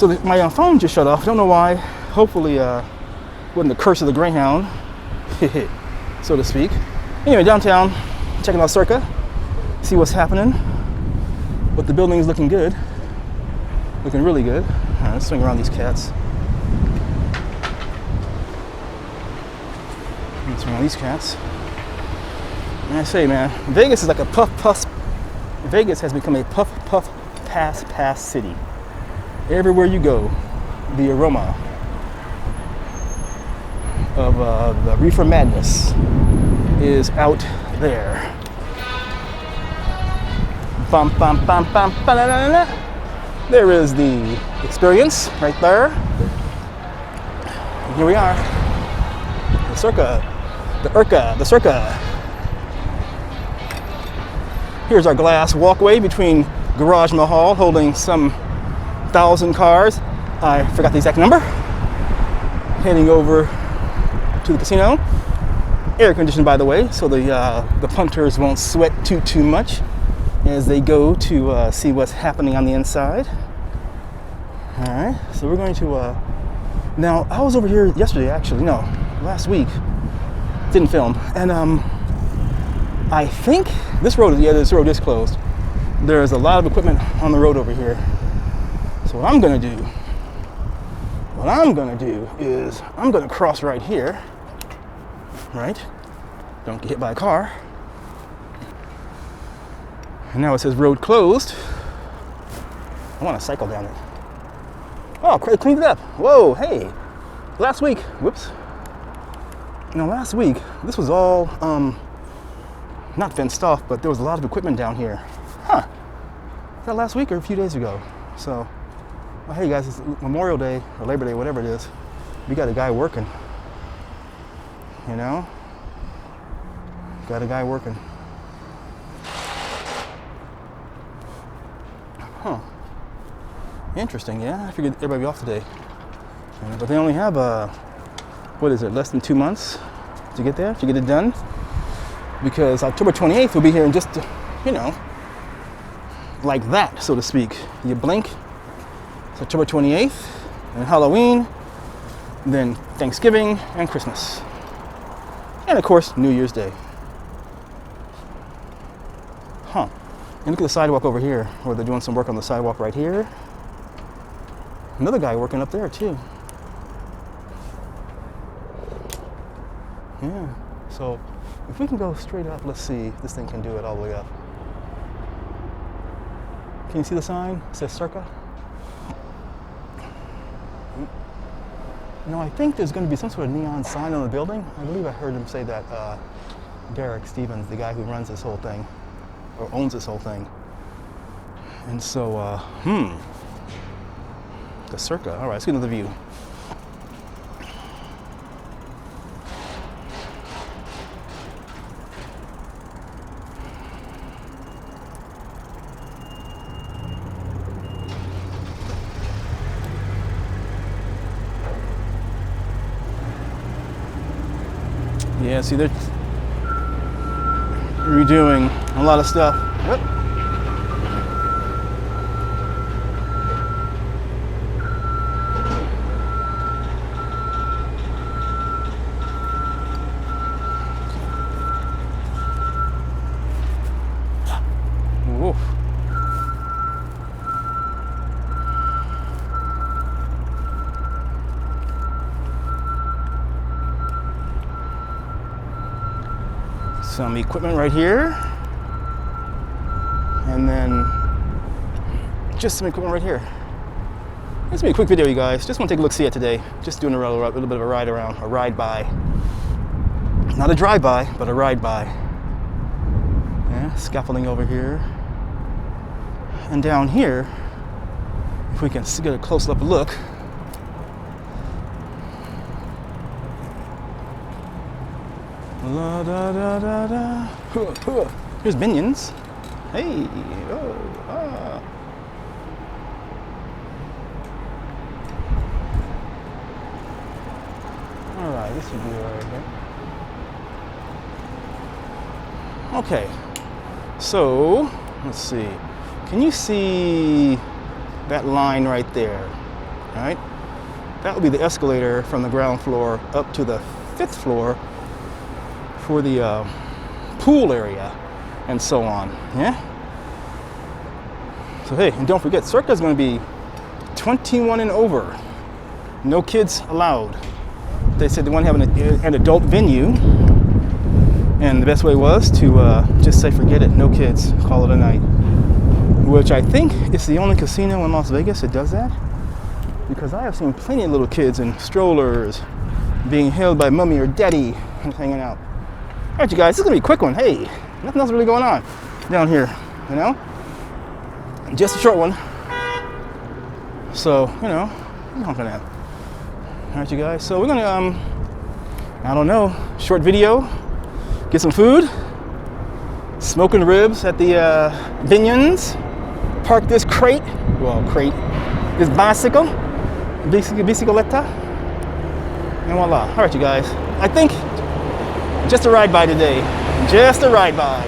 So my phone just shut off. I don't know why. Hopefully, wasn't the curse of the Greyhound, so to speak. Anyway, downtown, checking out Circa, see what's happening. But the building is looking good, looking really good. All right, let's swing around these cats. Let's swing around these cats. And I say, man, Vegas is like a puff. Vegas has become a puff pass city. Everywhere you go, the aroma of the reefer madness is out there. Bum, bum, bum, bum, ba-da-da-da. There is the experience right there. And here we are. The Circa, the Circa. Here's our glass walkway between Garage Mahal, holding some 1,000 cars. I forgot the exact number. Heading over to the casino. Air conditioned, by the way, so the punters won't sweat too much as they go to see what's happening on the inside. All right, so we're going to. Now, I was over here yesterday, actually. No, last week. Didn't film, and I think this road is closed. There's a lot of equipment on the road over here. So what I'm gonna do is I'm gonna cross right here, right? Don't get hit by a car. And now it says road closed. I want to cycle down it. Oh, cleaned it up. Whoa, hey. Last week, whoops. No, last week, this was all, not fenced off, but there was a lot of equipment down here. Huh. Was that last week or a few days ago? So, well, hey guys, it's Memorial Day or Labor Day, whatever it is. We got a guy working. You know? Got a guy working. Huh. Interesting, yeah. I figured everybody would be off today. But they only have, what is it, less than 2 months to get there, to get it done. Because October 28th will be here in just, you know, like that, so to speak. You blink, it's October 28th, and Halloween, then Thanksgiving and Christmas. And of course, New Year's Day. Huh. And look at the sidewalk over here, where they're doing some work on the sidewalk right here. Another guy working up there too. Yeah, so if we can go straight up, let's see if this thing can do it all the way up. Can you see the sign? It says Circa. No, I think there's going to be some sort of neon sign on the building. I believe I heard him say that, Derek Stevens, the guy who runs this whole thing, or owns this whole thing. And so, the Circa. All right, let's get another view. Yeah, see, they're redoing a lot of stuff. Yep. Woof. Some equipment right here, and then just some equipment right here. This will be a quick video, you guys. Just want to take a look, see it today. Just doing a little bit of a ride around, a ride by. Not a drive by, but a ride by. Yeah, scaffolding over here. And down here, if we can get a close up look, la da da da da. Here's Minions. Hey, oh, ah. All right, this should be right here. Okay, so let's see. Can you see that line right there? All right, that will be the escalator from the ground floor up to the 5th floor for the pool area and so on. Yeah. So hey, and don't forget, Circa is going to be 21 and over. No kids allowed. They said they want to have an adult venue, and the best way was to just say forget it, no kids, call it a night. Which I think is the only casino in Las Vegas that does that, because I have seen plenty of little kids in strollers being held by mommy or daddy and hanging out. All right, you guys, this is gonna be a quick one. Hey, nothing else really going on down here, you know? Just a short one. So, you know, I'm honking at. All right, you guys, so we're gonna, I don't know, short video, get some food, smoking ribs at the Binions, park this this bicycle, bicicleta, and voila. All right, you guys, I think just a ride by today, just a ride by.